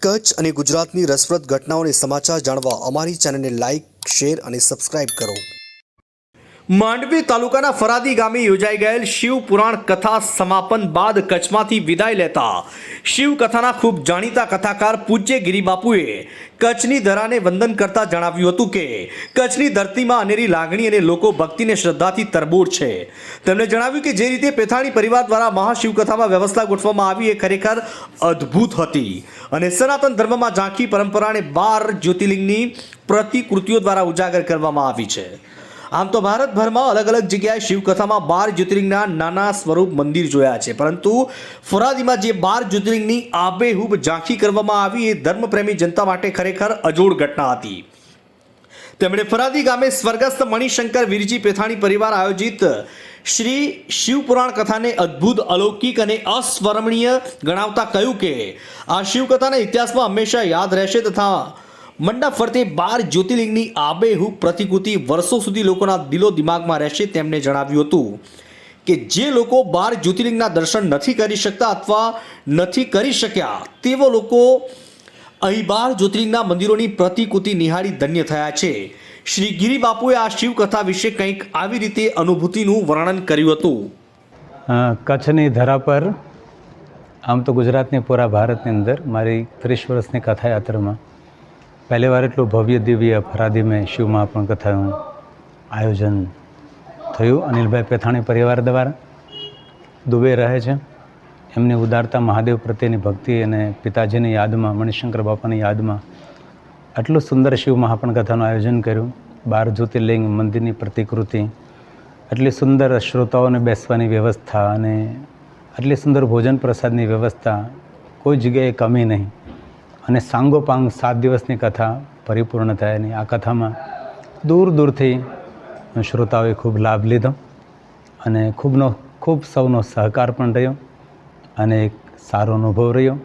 કચ્છ અને ગુજરાતની રસપ્રદ ઘટનાઓને સમાચાર જાણવા અમારી ચેનલને લાઇક, શેર અને સબસ્ક્રાઇબ કરો। માંડવી તાલુકાના ફરાદી ગામે યોજાઈ ગયેલ શિવ પુરાણ કથા સમાપન બાદ કચ્છમાંથી વિદાય લેતા શિવ કથાના ખૂબ જાણીતા કથાકાર પૂજ્ય ગિરિબાપુએ કચ્છની ધરાને વંદન કરતા જણાવ્યું હતું કે કચ્છની ધરતીમાં અનેરી લાગણી અને લોકો ભક્તિને શ્રદ્ધાથી તરબોળ છે। તેમણે જણાવ્યું કે જે રીતે પેથાણી પરિવાર દ્વારા મહાશિવકથામાં વ્યવસ્થા ગોઠવવામાં આવી એ ખરેખર અદ્ભુત હતી અને સનાતન ધર્મમાં ઝાંખી પરંપરા અને 12 જ્યોતિર્લિંગની પ્રતિકૃતિઓ દ્વારા ઉજાગર કરવામાં આવી છે। આમ તો ભારતભરમાં અલગ અલગ જગ્યાએ શિવકથામાં 12 જ્યોતિર્લિંગના નાના સ્વરૂપ મંદિર જોયા છે, પરંતુ ફરાદીમાં જે 12 જ્યોતિર્લિંગની આબેહૂબ ઝાંખી કરવામાં આવી એ ધર્મપ્રેમી જનતા માટે ખરેખર અજોડ ઘટના હતી। તેમણે ફરાદી ગામે સ્વર્ગસ્થ મણિશંકર વીરજી પેથાણી પરિવાર આયોજિત શ્રી શિવપુરાણ કથાને અદ્ભુત, અલૌકિક અને અસ્મરણીય ગણાવતા કહ્યું કે આ શિવકથાના ઇતિહાસમાં હંમેશા યાદ રહેશે તથા મંડપ ફરતે 12 જ્યોતિર્લિંગની આબેહૂબ પ્રતિકૃતિ વર્ષો સુધી લોકોના દિલો દિમાગમાં રહેશે। તેમણે જણાવ્યું હતું કે જે લોકો 12 જ્યોતિર્લિંગના દર્શન નથી કરી શકતા અથવા નથી કરી શક્યા તેવો લોકો અહીં 12 જ્યોતિર્લિંગના મંદિરોની પ્રતિકૃતિ નિહાળી ધન્ય થયા છે। શ્રી ગિરિબાપુએ આ શિવકથા વિશે કંઈક આવી રીતે અનુભૂતિનું વર્ણન કર્યું હતું। કચ્છની ધરા પર આમ તો ગુજરાતની પૂરા ભારતની અંદર મારી 30 વર્ષની કથાયાત્રામાં પહેલી વાર એટલું ભવ્ય દિવ્ય ફરાદી મેં શિવ મહાપુરાણ કથાનું આયોજન થયું। અનિલભાઈ પેથાણી પરિવાર દ્વારા દુબઈ રહે છે, એમની ઉદારતા, મહાદેવ પ્રત્યેની ભક્તિ અને પિતાજીની યાદમાં, મણિશંકર બાપાની યાદમાં આટલું સુંદર શિવ મહાપુરાણ કથાનું આયોજન કર્યું। 12 જ્યોતિર્લિંગ મંદિરની પ્રતિકૃતિ, આટલી સુંદર શ્રોતાઓને બેસવાની વ્યવસ્થા અને આટલી સુંદર ભોજન પ્રસાદની વ્યવસ્થા, કોઈ જગ્યાએ કમી નહીં અને સાંગોપાંગ 7 દિવસની કથા પરિપૂર્ણ થયાની આ કથામાં દૂર દૂરથી શ્રોતાઓએ ખૂબ લાભ લીધો અને ખૂબ સૌનો સહકાર પણ રહ્યો અને એક સારો અનુભવ રહ્યો।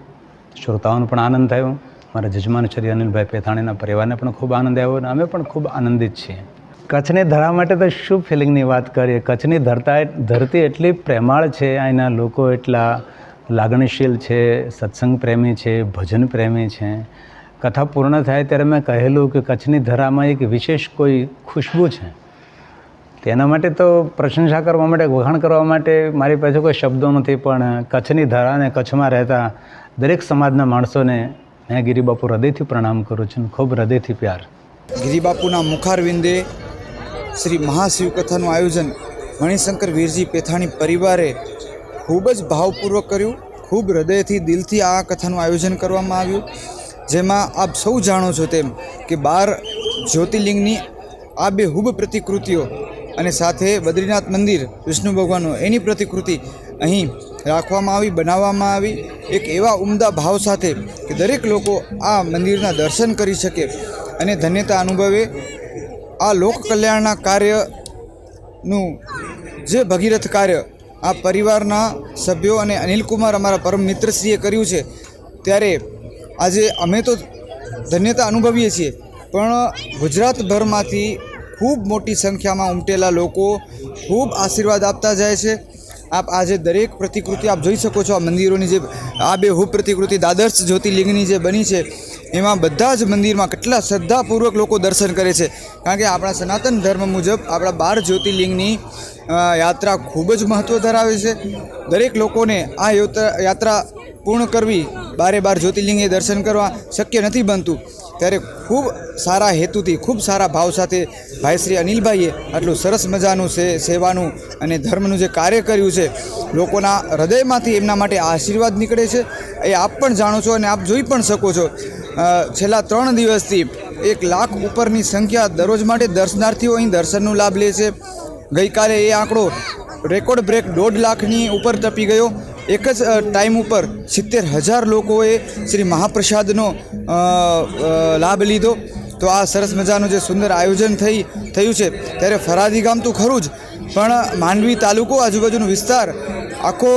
શ્રોતાઓનો પણ આનંદ થયો, મારા જજમાન શ્રી અનિલભાઈ પેથાણીના પરિવારને પણ ખૂબ આનંદ આવ્યો અને અમે પણ ખૂબ આનંદિત છીએ। કચ્છની ધરા માટે તો શું ફિલિંગની વાત કરીએ। કચ્છની ધરતી એટલી પ્રેમાળ છે, અહીંના લોકો એટલા લાગણીશીલ છે, સત્સંગ પ્રેમી છે, ભજન પ્રેમી છે। કથા પૂર્ણ થાય ત્યારે મેં કહેલું કે કચ્છની ધરામાં એક વિશેષ કોઈ ખુશ્બુ છે। તેના માટે તો પ્રશંસા કરવા માટે, વખાણ કરવા માટે મારી પાસે કોઈ શબ્દો નથી, પણ કચ્છની ધરા અને કચ્છમાં રહેતા દરેક સમાજના માણસોને મેં ગિરિબાપુ હૃદયથી પ્રણામ કરું છું, ખૂબ હૃદયથી પ્યાર। ગિરિબાપુના મુખારવિંદે શ્રી મહાશિવકથાનું આયોજન મણિશંકર વીરજી પેથાણી પરિવારે ખૂબ જ ભાવપૂર્વક કર્યું, ખૂબ હૃદયથી, દિલથી આ કથાનું આયોજન કરવામાં આવ્યું, જેમાં આપ સૌ જાણો છો તેમ કે 12 જ્યોતિર્લિંગની આબેહૂબ પ્રતિકૃતિઓ અને સાથે બદ્રીનાથ મંદિર વિષ્ણુ ભગવાનનું એની પ્રતિકૃતિ અહીં રાખવામાં આવી, બનાવવામાં આવી, એક એવા ઉમદા ભાવ સાથે કે દરેક લોકો આ મંદિરના દર્શન કરી શકે અને ધન્યતા અનુભવે। આ લોક કલ્યાણના કાર્યનું જે ભગીરથ કાર્ય આ પરિવારના સભ્યો અને અનિલકુમાર અમારા પરમ મિત્રશ્રીએ કર્યું છે, ત્યારે આજે અમે તો ધન્યતા અનુભવીએ છીએ, પણ ગુજરાતભરમાંથી ખૂબ મોટી સંખ્યામાં ઉમટેલા લોકો ખૂબ આશીર્વાદ આપતા જાય છે। આપ આજે દરેક પ્રતિકૃતિ આપ જોઈ શકો છો, આ મંદિરોની જે આબેહૂબ પ્રતિકૃતિ દ્વાદશ જ્યોતિર્લિંગની જે બની છે એમાં બધા જ મંદિરમાં કેટલા શ્રદ્ધાપૂર્વક લોકો દર્શન કરે છે, કારણ કે આપણા સનાતન ધર્મ મુજબ આપણા 12 જ્યોતિર્લિંગની યાત્રા ખૂબ જ મહત્ત્વ ધરાવે છે। દરેક લોકોને આ યાત્રા પૂર્ણ કરવી, 12 જ્યોતિર્લિંગે દર્શન કરવા શક્ય નથી બનતું, ત્યારે ખૂબ સારા હેતુથી, ખૂબ સારા ભાવ સાથે ભાઈ શ્રી અનિલભાઈએ આટલું સરસ મજાનું સેવાનું અને ધર્મનું જે કાર્ય કર્યું છે, લોકોના હૃદયમાંથી એમના માટે આશીર્વાદ નીકળે છે, એ આપ પણ જાણો છો અને આપ જોઈ પણ શકો છો। છેલ્લા 3 દિવસથી 1 લાખ ઉપરની સંખ્યા દરરોજ માટે દર્શનાર્થીઓ અહીં દર્શનનો લાભ લે છે। ગઈકાલે એ આંકડો રેકોર્ડ બ્રેક 1.5 લાખની ઉપર ટપી ગયો। એક જ ટાઈમ ઉપર 70,000 લોકોએ શ્રી મહાપ્રસાદનો લાભ લીધો। તો આ સરસ મજાનું જે સુંદર આયોજન થયું છે, ત્યારે ફરાદી ગામ તો ખરું જ, પણ માંડવી તાલુકો, આજુબાજુનો વિસ્તાર, આખો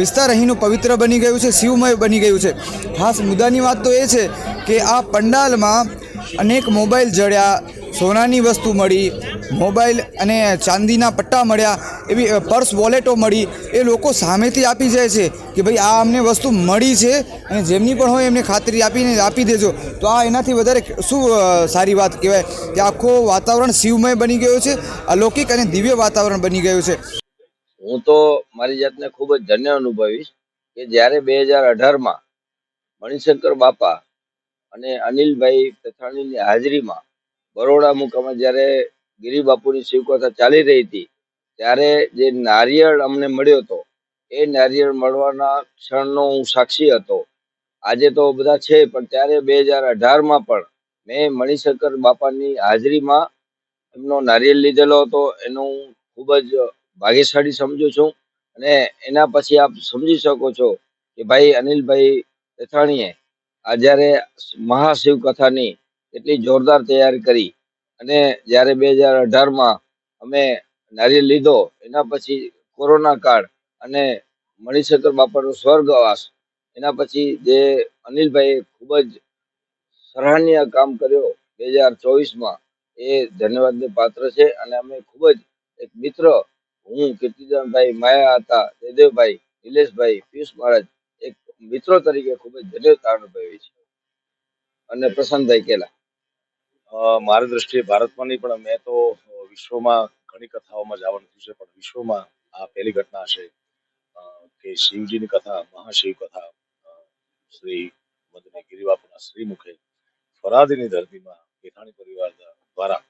વિસ્તાર અહીંનું પવિત્ર બની ગયું છે, શિવમય બની ગયું છે। ખાસ મુદ્દાની વાત તો એ છે કે આ પંડાલમાં અનેક મોબાઈલ જડ્યા, સોનાની વસ્તુ મળી, મોબાઈલ અને ચાંદીના પટ્ટા મળ્યા, એવી પર્સ વોલેટો મળી. એ લોકો સામેથી આપી જાય છે કે ભાઈ આ અમને વસ્તુ મળી છે અને જેમની પણ હોય એમને ખાતરી આપી દેજો. તો આ એનાથી વધારે શું સારી વાત કહેવાય કે આખો વાતાવરણ શિવમય બની ગયું છે, અલૌકિક અને દિવ્ય વાતાવરણ બની ગયું છે. હું તો મારી જાતને ખૂબ જ ધન્ય અનુભવીશ કે જ્યારે 2018માં મણિશંકર બાપા અને અનિલભાઈ પેથાણીની હાજરીમાં બરોડા મુકામે જ્યારે ગિરિબાપુની શિવકથા ચાલી રહી હતી, ત્યારે જે નારિયેળ અમને મળ્યો હતો, એ નારિયેળ મળવાના ક્ષણનો હું સાક્ષી હતો. આજે તો બધા છે, પણ ત્યારે 2018માં પણ મેં મણિશંકર બાપાની હાજરીમાં એમનો નારિયેળ લીધેલો હતો. એનું ખૂબ જ ભાગ્યશાળી સમજુ છું. અને એના પછી આપ સમજી શકો છો કે ભાઈ અનિલભાઈ પેથાણીએ આ જ્યારે મહાશિવ કથાની એટલી જોરદાર તૈયારી કરી, અને જ્યારે 2018માં અમે નારિયેળ લીધો, એના પછી કોરોના કાળ અને મણિશંકર બાપાનો સ્વર્ગવાસ, એના પછી જે અનિલભાઈએ ખૂબ જ સરાહનીય કામ કર્યો 2024માં, એ ધન્યવાદને પાત્ર છે. અને અમે ખૂબ જ એક મિત્ર, હું કીર્તિદાનભાઈ, માયા હતા, જયદેવભાઈ, નિલેશભાઈ, પિયુષ મહારાજ, એક મિત્રો તરીકે ખૂબ જ ધન્યતા અનુભવી છે. અને પ્રશાંતભાઈ કેલા. મારી દ્રષ્ટિએ ભારતમાં નહીં પણ મેં તો વિશ્વમાં ઘણી કથાઓમાં જવાનું થયું છે, પણ વિશ્વમાં આ પહેલી ઘટના હશે કે શિવજીની કથા, મહાશિવ કથા શ્રી મદની ગિરિબાપુના શ્રીમુખે ફરાદીની ધરતીમાં પેથાણી પરિવાર દ્વારા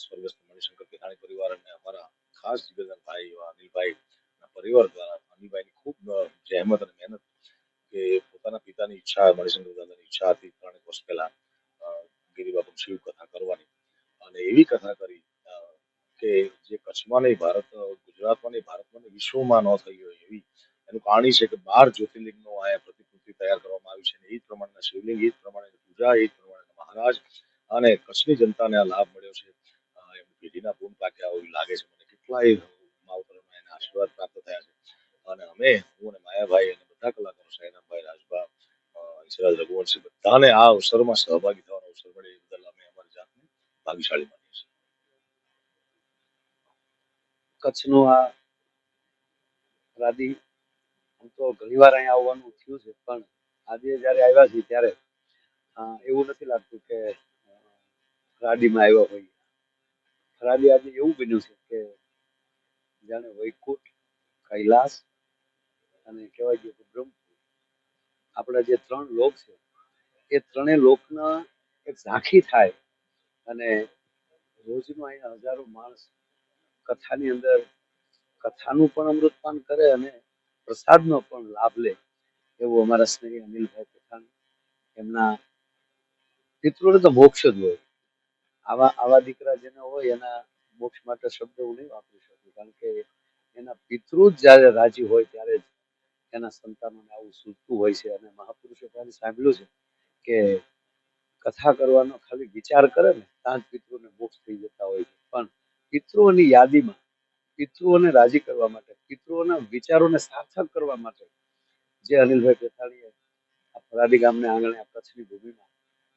સ્વર્ગસ્થ મણિશંકર પેથાણી પરિવાર અને અમારા ખાસ જીગરદાર ભાઈ એવા અનિલભાઈ પરિવાર દ્વારા અનિલભાઈની ખૂબ જહેમત અને મહેનત કે પોતાના પિતાની ઈચ્છા, મણિશંકર દાદાની ઈચ્છા હતી 3 વર્ષ પહેલા ગિરિબાપુ શિવ કથા કરવાની, અને એવી કથા કરી કે જે કચ્છમાં નહીં, ભારત ગુજરાતમાં નહીં, ભારતમાં નહીં, વિશ્વમાં ન થઈ હોય એવી. એનું કારણ છે કે 12 જ્યોતિર્લિંગનો આયા પ્રતિકૃતિ તૈયાર કરવામાં આવી છે, અને એ જ પ્રમાણેના શિવલિંગ, એ જ પ્રમાણેની પૂજા, એ જ પ્રમાણેના મહારાજ, અને કચ્છની જનતાને આ લાભ મળ્યો છે. એમની પેઢીના પૂર્ણ પાક્યા એવું લાગે છે મને. કેટલાય માવતરોના એના આશીર્વાદ પ્રાપ્ત થયા છે. અને અમે, હું અને માયાભાઈ અને બધા કલાકારો, સાયરામભાઈ, રાજભા, ઈશરાજ રઘુવંશી, બધાને આ અવસરમાં સહભાગી થવાનો અવસર મળે એ બદલ અમે અમારી જાતને ભાગ્યશાળી માનીએ છીએ. કચ્છનું આ રાદી, હું તો ઘણી વાર અહીંયા આવવાનું થયું છે, પણ આજે જ્યારે આવ્યા છીએ ત્યારે એવું નથી લાગતું કે રાડીમાં આવ્યા હોય. રાડી આજે એવું બન્યું છે કે જાણે વૈકુંઠ, કૈલાસ અને કહેવાય છે કે બ્રહ્મપુર, આપણા જે 3 લોક છે, એ 3 લોકના એક ઝાંખી થાય. અને રોજનું અહીંયા હજારો માણસ કથાની અંદર કથાનું પણ અમૃતપાન કરે અને પ્રસાદનો પણ લાભ લે, એવું અમારા સ્નેહી અનિલભાઈ પેથાણી, એમના પિતૃને તો મોક્ષ જ હોય. આવા દીકરા જેના હોય એના મોક્ષ માટે શબ્દ હું નહીં વાપરી શકું, કારણ કે એના પિતૃ જ જ્યારે રાજી હોય ત્યારે જ એના સંતાનોને આવું સૂચતું હોય છે. અને મહાપુરુષો પાસે સાંભળ્યું છે કે કથા કરવાનો ખાલી વિચાર કરે ને ત્યાં જ પિતૃને મોક્ષ થઈ જતા હોય છે. પણ પિતૃઓની યાદીમાં, પિતૃઓને રાજી કરવા માટે, પિતૃઓના વિચારોને સાર્થક કરવા માટે જે અનિલભાઈ પેથાણીએ આ ફરાદી ગામને આંગણે, આ કચ્છની ભૂમિમાં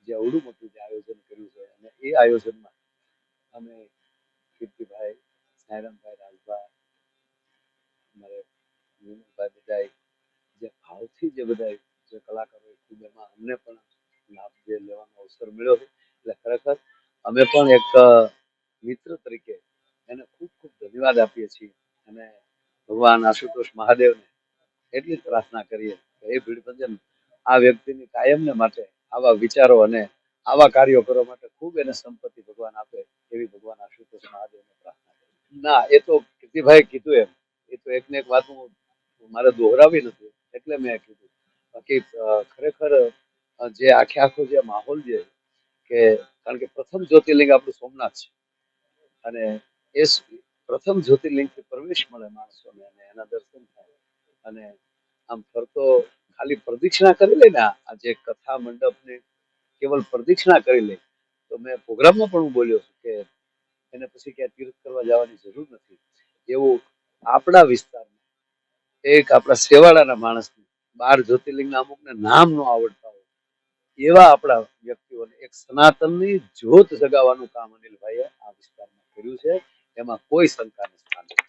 જે અવડું મોટું જે આયોજન કર્યું છે, અને એ આયોજનમાં અમે કીર્તિભાઈ, સાયરામભાઈ, રાજભા, અમારે વિમલભાઈ, બધા જે ભાવથી જે બધા જે કલાકારો, ખૂબ એમાં અમને પણ લાભ જે લેવાનો અવસર મળ્યો છે. એટલે ખરેખર અમે પણ એક મિત્ર તરીકે એને ખૂબ ખૂબ ધન્યવાદ આપીએ છીએ. અને ભગવાન આશુતોષ મહાદેવને એટલી જ પ્રાર્થના કરીએ કે એ ભીડભંજન આ વ્યક્તિની કાયમને માટે આવા વિચારો અને આવા કાર્યો કરવા માટે ખૂબ એને સંપત્તિ ભગવાન આપે, એવી ભગવાન આશુતોષ મહાદેવને પ્રાર્થના કરીએ. ના, એ તો કીર્તિભાઈ કીધું એમ, એ તો એકને એક વાત હું મારે દોહરાવી નથી એટલે મેં કીધું. બાકી ખરેખર જે આખો જે માહોલ છે કે, કારણ કે પ્રથમ જ્યોતિર્લિંગ આપણું સોમનાથ છે, અને એ પ્રથમ જ્યોતિર્લિંગથી પ્રવેશ મળે માણસોને, અને એના દર્શન થાય. અને આમ ફરતો ખાલી પ્રદક્ષિણા કરી લે ને, આ જે કથા મંડપની કેવલ પ્રદક્ષિણા કરી લે, તો મેં પ્રોગ્રામમાં પણ હું બોલ્યો છું કે એને પછી ક્યાં તીર્થ કરવા જવાની જરૂર નથી. એવું આપણા વિસ્તારમાં એક આપણા સેવાડાના માણસને 12 જ્યોતિર્લિંગના અમુકને નામ ન આવડતા હોય, એવા આપણા વ્યક્તિઓને એક સનાતનની જ્યોત જગાવવાનું કામ અનિલભાઈએ આ વિસ્તારમાં કર્યું છે. એમાં કોઈ શંકાનું સ્થાન નથી.